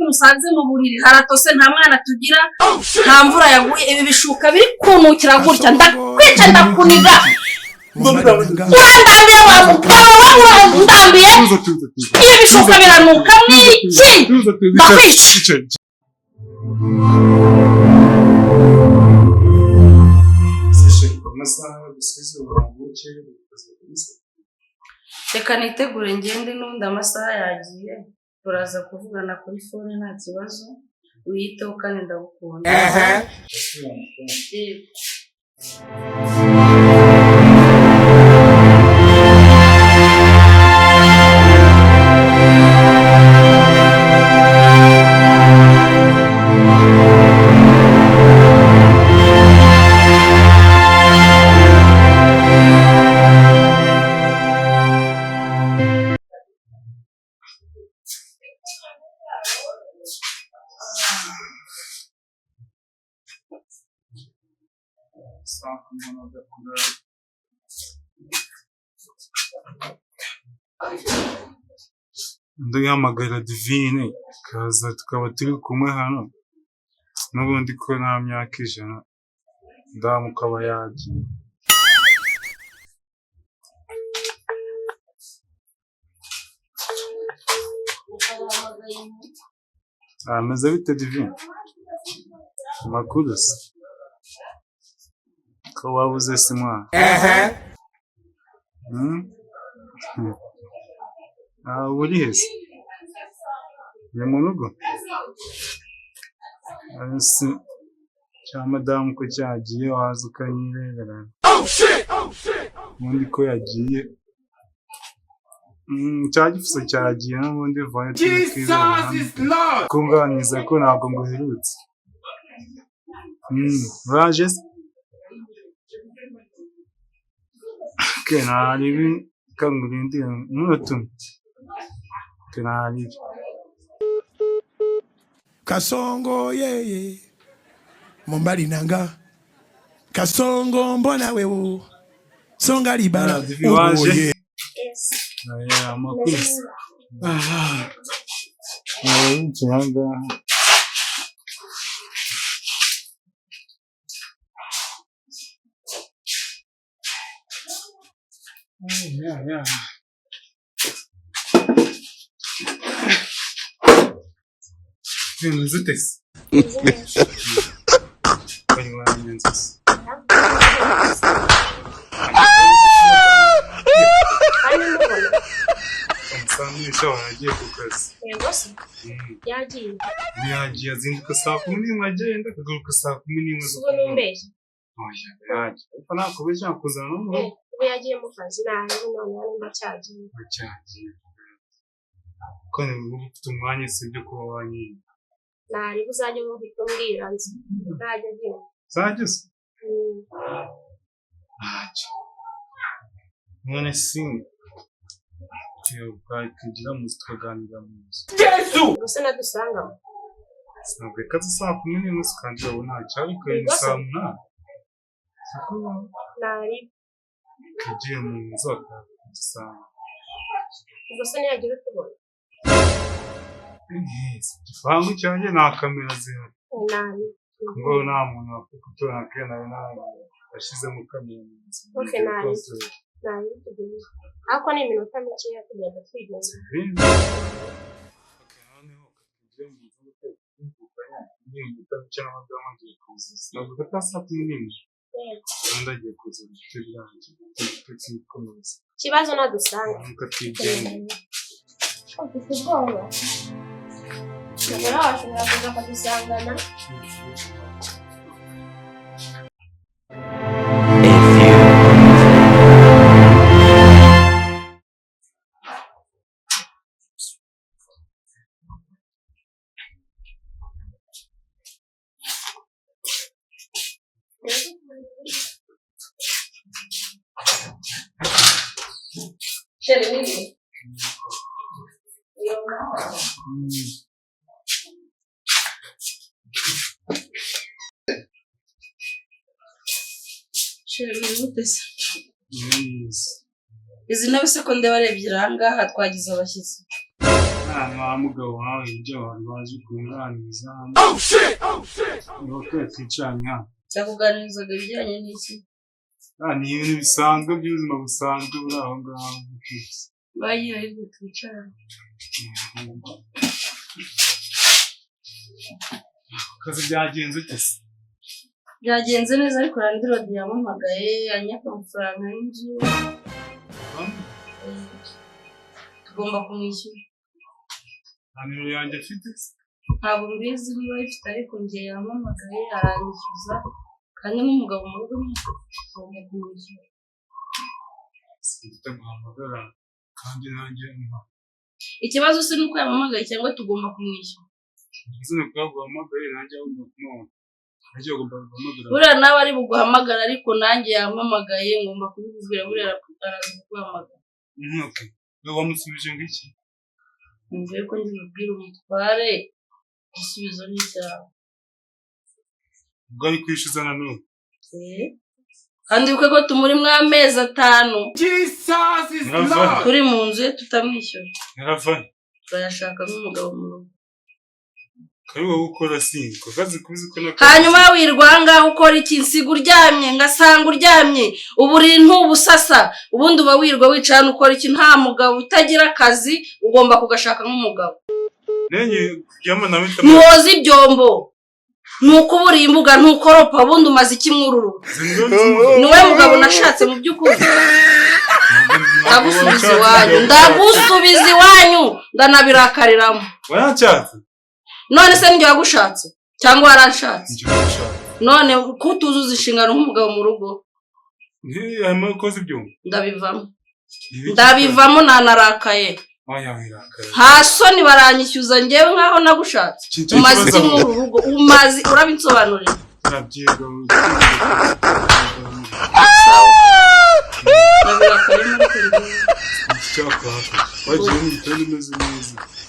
musanze mu buriri haratose nta mwana tugira nta mvura yaguye ibi bishuka biri kunukira gutya ndakwica ndakuniga urandambiye wa mugabo urandambiye ibi bishuka biranuka mwiki ndakwica reka nitegure ngende n'undi amasaha yagiye turaza kuvugana kuri fone nta kibazo wiyiteho kandi ndagukunda ndahamagara Divine kaza tukaba turi kumwe hano n'ubundi ko nta myaka 100 ndamukaba yagiye ameze bite Divine makuru se ko wabuze se mwana uri hese ni mu rugo ese cya madamu ko cyagiye waza ukanyirebera ubundi ko yagiye cyagifuse cyagiye n'ubundi vaye kunganiza ko ntabwo nguherutse uraje se kenaribi kangurindi n'utumwe kenaribi Kasongo yeye Mombali nanga Kasongo mbona wewe Songa libala waje aya makuzi cyanga yeah Vimos o texto. Yagiye ku kazi. Yego se. Yagiye. Yagiye azinduka saa 11 agenda akagaruka saa 11 zo kumbeshya. Oya yagiye. Ariko nako beje kuzana no mu. Ubu yagiye mu kazi none ndacyagiye. Ndacyagiye. Kone ufite umwanya se byo kuba wanyine. Nari buzajye mu bitumbwira nzi. Ntajya agiye. Sajye se. None si kugira mu tukaganira mu nzu. Yesu! Gusa nadusanga. Sinabwe kazi saa 11 kandi urabona cyariko ni saa 8. Nari kagiye mu nzu akasanga. Gusa niyagira tubona. Bangu cyane na kamera zihari. Nari. Ngo nta muntu wakutora kena ashize mu kamera. Okay nari. Nari tugeze. Ako ni iminota mike ya kugenda twigeze. Okay noneho kagiye mu nzu kumvukanya ni igitabo cy'amagara magiye kuza. Navuga ko saa 11. Ndagiye kuza cy'ibyanjye. Tuzikomeza. Kibazo nadusanga. Mukatijyana. Ubwoba. Nabona washobora kuza kudusangana. Chérie. Izi nawe se ko ndeba arebye ahangaha twagize abashyitsi Wa mugabo wawe ibyo abantu bazi kunganiza niho twicaranye hano cyakuganirizaga ibijyanye n'iki ni ibintu bisanzwe by'ubuzima busanzwe buri aho ngaho bagiye ariko twicaranye akazi byagenze gese byagenze neza ariko Landirodi yampamagaye anyaka amafaranga y'inzu tugomba kumwishyura nimero yanjye afite ntabwo mbizi niba ayifite ariko njye yampamagaye aranyishyuza kandi n'umugabo mu rugo tugomba kumwishyura sinzita guhamagara kandi nanjye ikibazo si nuko yampamagaye cyangwa tugomba kumwishyura izina kwa guhamagaye nanjye agomba kumubona nanjye agomba guhamagara buriya nawe ari buguhamagara ariko nanjye yampamagaye ngomba kubibwira buriya araza kuguhamagara okay wamusubije ngiki mvuye ko ndibwira umutware igisubizo ni cyawe ubwo ari kwishyuza na none kandi uko ko tumuri mu amezi 5 Jesus is Lord. turi mu nzu ye tutamwishyura yaravaye turayashaka n'umugabo mu rugo kari wowe ukora sinko kazi kuzi ko hanyuma wirwanga ukora iki nsiga uryamye ngasanga uryamye uburi ntubusasa ubundi uba wirwa wicana ukora iki nta mugabo utagira akazi ugomba kugashaka nk'umugabo nenye kujyama nawe muhoza ibyombo nuko uburi imbuga ntukoropa ubundi umaze iki mwururu niwe mugabo nashatse mu by'ukuri ndagusubiza iwanyu ndanabirakariramo wayacyatse none se njye wagushatse cyangwa waranshatse none kutuzuza inshingano nk'umugabo mu rugo harimo koze ibyuma ndabivamo nanarakaye nta soni baranyishyuza njyewe nkaho nagushatse umaze iki muri uru rugo umaze urabinsobanurira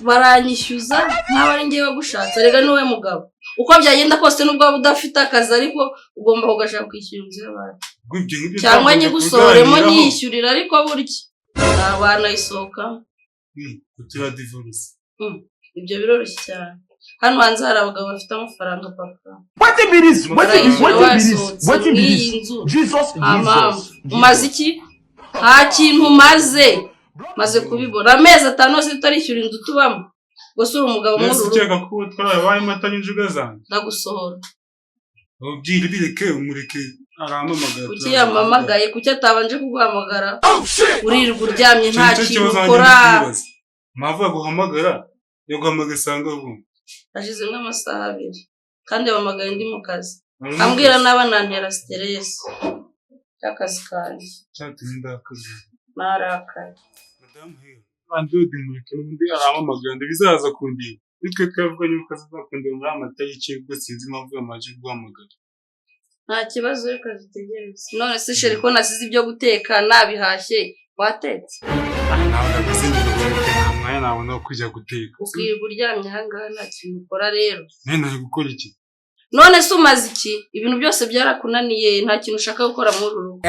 baranyishyuza nkaho ari njyewe wagushatse rega niwe mugabo uko byagenda kose nubwo waba udafite akazi ariko ugomba kugashaka kwishyura inzu y'abantu cyangwa nyigusohoremo nyishyurira ariko burya nta bana isohokamo ibyo biroroshye cyane hano hanze hari abagabo bafite amafaranga papa umaze iki nta kintu maze kubibona amezi 5 yose tutarishyura inzu tubamo gusa uri umugabo mu rugo ukeka ko twarabaye matanye injuga zanjye ndagusohora ubyiri bireke umureke arampamagara kuki yamamagaye kuki atabanje kuguhamagara urirwa uryamye nta kintu ukora mavuga guhamagara yo guhamagara sanga ubu ashize nk'amasaha 2 kandi yamamagaye ndi mu kazi ambwira naba nantera stress cyakazi kandi cyatumye ndakazi narakaye madamu he andode mureke n'undi arampamagara ndabizaza kundi bitwe twavuga yuko azakundira muri amata y'ikigwa sinzi impamvu yamaje guhamagara nta kibazo reka zitegereze none se sheri ko nasize ibyo guteka nabihashye watetse nawe ndabizingira mwanya nabona kujya guteka ukwirirwa uryamye ahangaha nta kintu ukora rero nari gukora iki none se umaze iki ibintu byose byarakunaniye nta kintu ushaka gukora muri uru rugo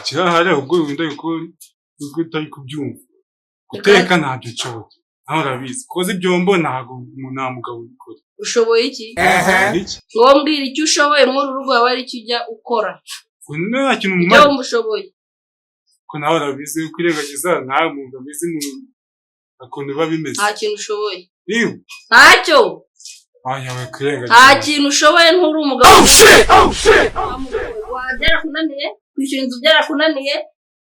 kirahari ubwo wenda yuko utari kubyumva guteka ntabyo nshobora nawe urabizi koza ibyombo ntabwo nta mugabo ubikora ushoboye iki ngo mbwira icyo ushoboye muri uru rugo waba ari icyo ujya ukora nta kintu mu mari ushoboye ko nawe urabizi kwirengagiza ntawe muntu abizi mu akuntu biba bimeze nta kintu ushoboye ntacyo nta kintu ushoboye nturi umugabo byarakunaniye kwishyura inzu byarakunaniye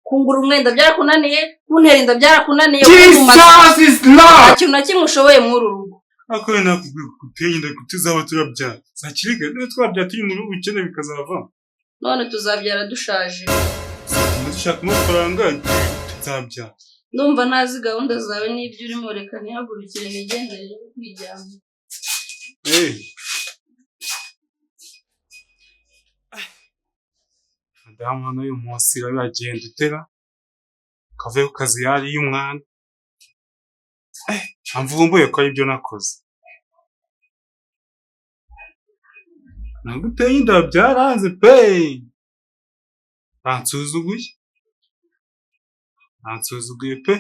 kungura umwenda byarakunaniye kuntera inda byarakunaniye nta kintu na kimwe ushoboye muri uru rugo ako nakubwiye kutenda kutuzaba turabyara zakirika no twabyara turi mu rugo ukene bikazava none tuzabyara dushaje dushaka amafaranga tuzabyara ndumva nazi gahunda zawe n'ibyo urimo reka ntihagurukire imigendere yo kwijyana madamu hano uyu munsi iragenda utera kavuye ku kazi yari y'umwana amvumbuye ko aribyo nakoze naguteye inda byaranze pe ntansuzuguye pe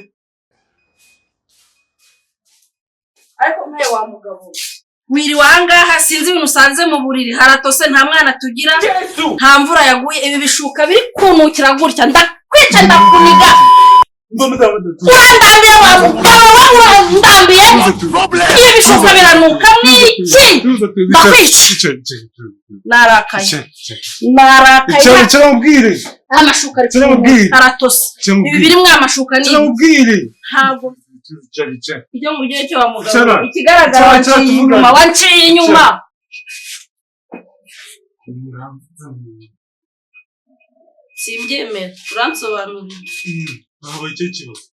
nawe wa mugabo wiri wangaha sinzi ibintu usanze mu buriri haratose nta mwana tugira nta mvura yaguye ibi bishuka biri kunukira gutya ndakwica ndakuniga urandambiye wa mugabo urandambiye ibi bishuka biranuka mwiki ndakwica narakaye cyamubwire amashuka haratose ibi birimo amashuka ni ntabwo icyo mu gihe cyo wa mugabo ikigaragara wanciye inyuma simbyemera uransobanurira aho icyo kibazo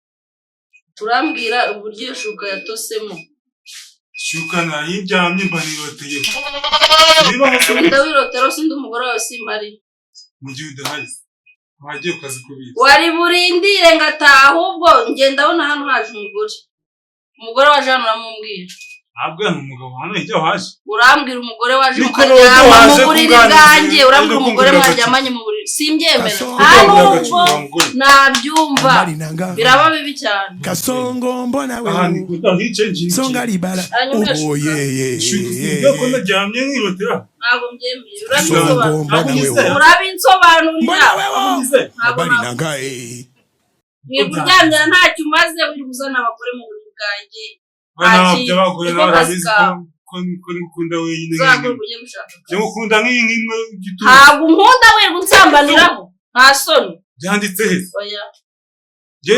turambwira uburyo iyo shuka yatosemo shuka nayiryamye mbaniroteye ndawirotero sindi umugore wawe simari mu gihe udahari wagiye ukazi kubitsa wari burindire ngataha ahubwo ngenda ndabona hano haje umugore waje hano uramubwira ntabwo ni umugabo hano ijya waje urambwira umugore waje ukaryama mu buriri bwanjye urambwira umugore mwaryamanye mu buriri simbyemera ahubwo nabyumva biraba bibi cyane Kasongo mbona wewe songa libala ndio kuna jamye nkirotera ntabwo mbyemeye urabinsobanurira abari nanga nikuryamira ntacyo umaze uri kuzana abagore mu buriri bwanjye by'abagore n'ababizi ko nkunda wenyine nkunda nk'imwe gituma ntabwo nkunda we gutsambaniraho nta soni byanditse he oya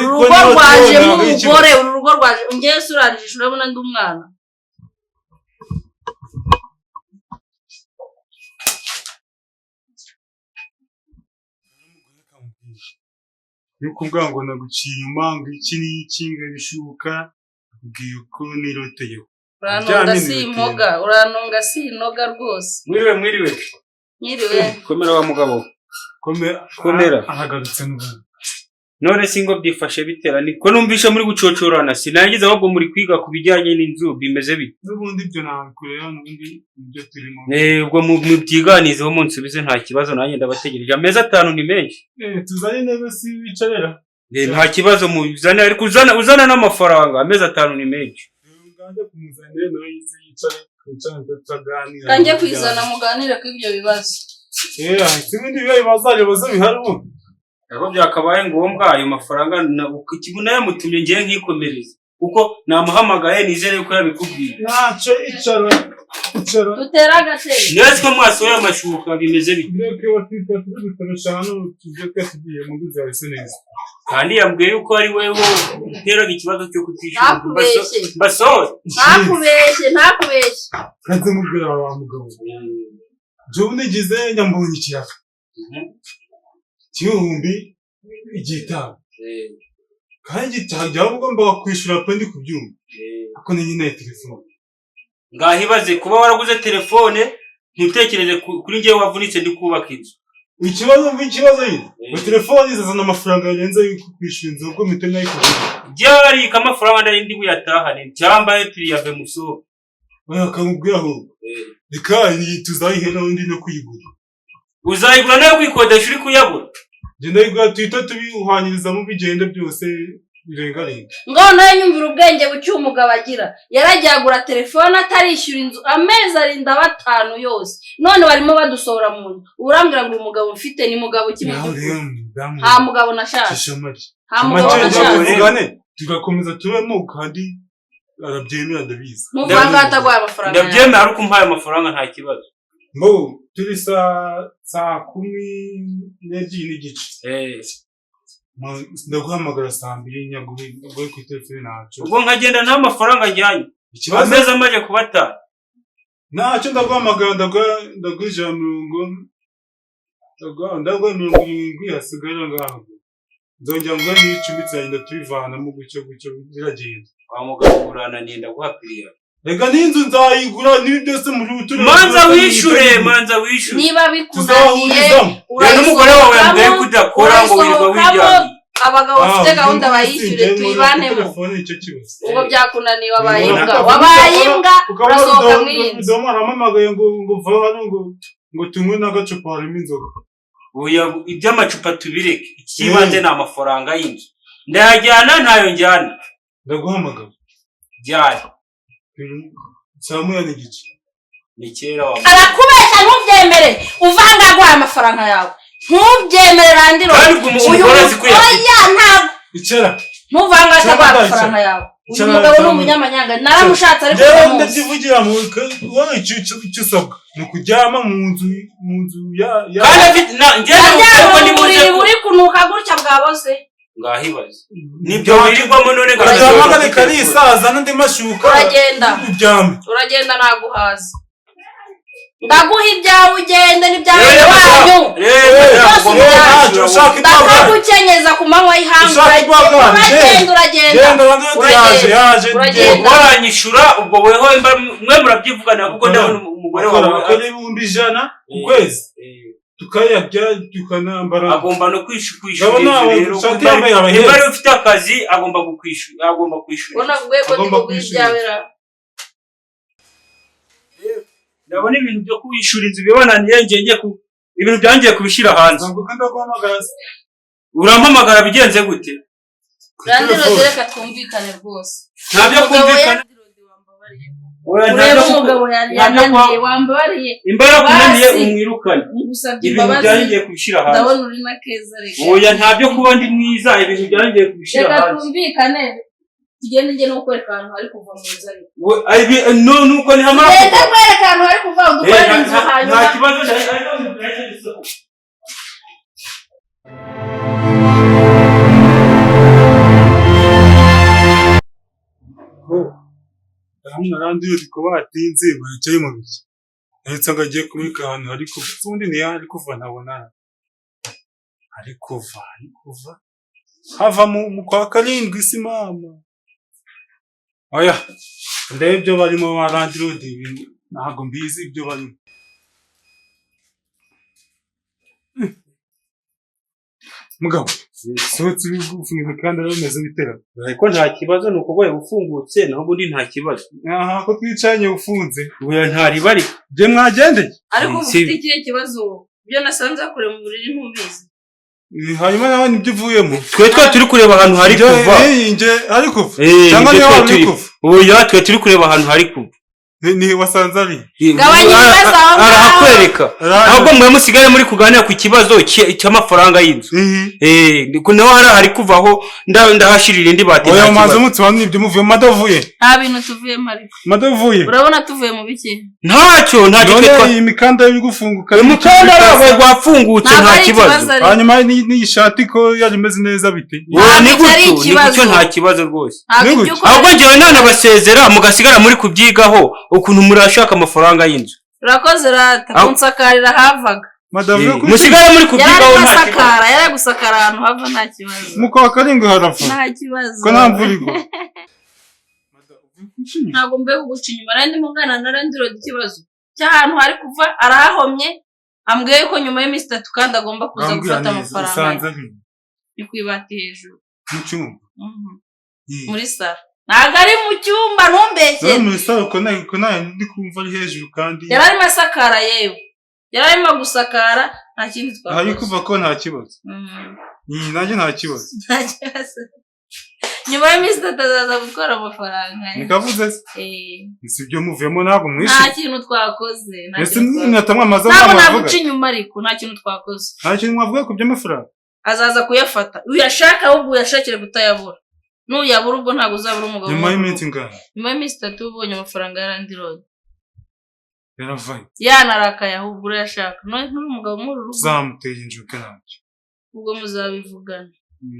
urugo rwaje n'umugore uru rugo rwaje ngiye surarije urabona ndi umwana yuko ubwango naguciye inyuma ngo iki n'iki ngo bishuka ubwiye uko niroteyeho uranonga si inoga rwose mwiriwe komera wa mugabo komera ahagarutse n'ubundi none singo byifashe bitera niko numvisha muri gucocorana sinangiza ahubwo muri kwiga ku bijyanye n'inzu bimeze bite n'ubundi ibyo nabikorera n'ubundi ibyo turimo ubwo mu byiganizeho munsubize nta kibazo nanjye ndabategereje amezi 5 ni menshi tuzane intebe si wicarera nta kibazo muzane ariko uzana n'amafaranga amezi 5 ni menshi ngande kumuzanire no yicare tutaganira kanjye kwizana muganire ko ibyo bibazo sibindi bibazo biharimo Ego byakabaye ngombwa ayo mafaranga ukibuna yamutumye ngiye nkikomereza kuko namuhamagaye nizere ko yabikubwiye naco icaro tutera gateye nese ko mwasoya amashuka bimeze bite reke watita tubikoreshana tuje kasigiye mu biza biseneza kandi yambwiye uko ari wewe uteraga ikibazo cyo kutishyura ntakubeshye kaze mubwira wa mugabo je unigize nyambonye ikiyaga igihumbi igitabo kandi gitajya ugomba kwishura pe ndi kubyumva ako ni nyine telefone ngahibaze kuba waraguze telefone ntutekereze kuri ngiye wavunitse ndi kubaka inzu ikibazo yine telefone izazana amafaranga yarenze kwishura inzu ubwo mpite nayikugira byari kamafaranga ndari ndi buyatahane cyambaye tuyave muso oya kamubwira aho reka tuzayihera undi no kuyigura uzayigura nayo kwikodesha uri kuyabura genda yigura twita tubiuhanyiriza mu bigende byose birengarenga ngo nayo nyumvira ubwenge bucyo umugabo agira yarajyagura telefone atarishyura inzu amezi 5 yose none barimo badusohora mu nzu urambwira ngo umugabo mfite ni mugabo kimwe ha mugabo nashaka ha mugabo nashaka tugakomeza tubemo kandi arabyemera ndabizi muvanga atagwa amafaranga ndabyemera ariko umpaye amafaranga nta kibazo ngo turi saa 10 n'igice ndaguhamagara 2:00 nyaguhe ku telefone nacu ubwo nkagenda nta mafaranga njyanye amezi amaje kubata ntacyo ndaguhamagara ndaguja 70 hasigara ngaho nzongera ngo ni 10 cyane tubivana mu gucyo biragenda wa mugabo urananiye ndaguhapiriya rega n'inzu nzayigura nibi byose muri uture manza wishure niba bikunaniye n'umugore wawe yambwiye kudakora ngo wirirwa wijyanye abagabo bafite gahunda bayishyure tuyibanemo ubwo byakunaniye wabaye imbwa urasohoka mw'inzu ndamuhamagaye ngo va hano ngo tunywe n'agacupa harimo inzoga oya iby'amacupa tubireke ikibanze ni amafaranga y'inzu ndayajyana ntayo njyana ndaguhamagara jyana saa moya n'igice ni kera wa arakubesha ntubyemere uvanga guha amafaranga yawe ntubyemere randiro umugore azi oya ntabwo icara ntuvanga guha amafaranga yawe uyu mugabo ni umunyamanyanga naramushatse ariko ndakivugira mu wowe icyo usabwa ni ukuryama mu nzu ya kandi muri buri kunuka gutya bwaboze ngahibaze nibyo wirirwamo none gahamagara karisaza n'andi mashuka uragenda naguhaza ndaguha ibyawe ugende n'ibyawe wanyu ndakagukenyeza ku manywa y'ihanga uragenda waranyishura ubwo weho mwe murabyivugana kuko ndabona umugore wawe akora ibihumbi 100 ku kwezi tukayarya tukanambara agomba no kwishura rero niba ari ufite akazi agomba kukwishura ubona rwego n'ibyawe ndabona ibintu byo kwishura inzu bibonaniye ngiye ibintu byangiye kubishira hanze urampamagara bigenze gute kandi reka twumvikane rwose ntabyo kumvikana ureba umugabo yananiye wambabariye imbaraga unaniye umwirukane ibintu byangiye kubishira hanze ndabona uri na keza reka oya ntabyo kuba ndi mwiza ibintu byangiye kubishira hanze reka twumvikane tugende njye no kwereka ahantu hari kuva mu nzu nuko ni hamara reka kwereka ahantu hari kuva dukorera inzu hanyuma nta kibazo hamwe arandi yuko batinze bayicaye mu biki ndetse ngo agiye kumurika ahantu hari kuva ubundi ni hari kuva ntabona ari kuva hava mu kwa karindwi si mama oya ndebe ibyo barimo barandi rodi ntabwo mbizi ibyo barimo mugabo sohotse ufunga kandi arameze bitera ariko nta kibazo nuko boye ufungutse naho ubundi nta kibazo aha ko twicanye ufunze oya ntari bari je mwagendeye ariko ufite ikihe kibazo byo nasanze akore mu buriri ntubizi hanyuma nawe nibyo uvuyemo twe turi kureba ahantu hari kuva nje ari kuva cyangwa niyo ari kuva oya twe turi kureba ahantu hari kuva ni wasanze ari arahakwereka ahubwo mwe musigare muri kuganira ku kibazo cy'amafaranga y'inzu naho hari kuvaho ndahashirira indi bati oya maze mutse wani ibyo muvuye madavuye nta bintu tuvuyemo ariko madavuye urabona tuvuye mu biki ntacyo twe imikanda iri gufunguka imikanda yawe gwafungutse nta kibazo hanyuma ni ishati ko yari imeze neza bite ni gutyo nta kibazo rwose ahubwo ngewe nanabasezera mugasigara muri kubyigaho ukuntu murashaka amafaranga y'inzu urakoze rata kunsakarira havaga musigara muri kubyigaho nta kibazo yari gusakara ahantu hava nta kibazo muko akarindwi harafa nta kibazo ko nta mvura igwa ntabwo mbe kuguca inyuma rero ndimo ngana na randirodi ikibazo cy'ahantu hari kuva arahomye ambwiye ko nyuma y'iminsi 3 kandi agomba kuza gufata amafaranga ni kwibati hejuru mu cyumba muri sara ntabwo ari mu cyumba ntumbeshyere muri sara ko nayo ndi kumva ari hejuru kandi yari arimo asakara yewe yari arimo gusakara nta kindi twakoze hari kuva ko nta kibazo nanjye nta kibazo nyuma y'iminsi 3 azaza gutwara amafaranga nikavuze si ibyo muvemo ntabwo mwishe nta kintu twakoze natamwe amazamu ntabwo naguca inyuma ariko nta kintu twakoze nta kintu mwavuga ku by'amafaranga azaza kuyafata uyashaka ahubwo uyashakire kutayabura nuyabura ubwo ntabwo uzabura umugabo nyuma y'iminsi ingana nyuma y'iminsi 3 ubonye amafaranga yarandirode yaravaye yanarakaye ahubwo urayashaka none umugabo muri urugo zamuteye injuke nacyo ubwo muzabivugana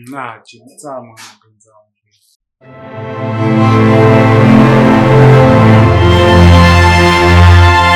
ntacyo nzamuhamagara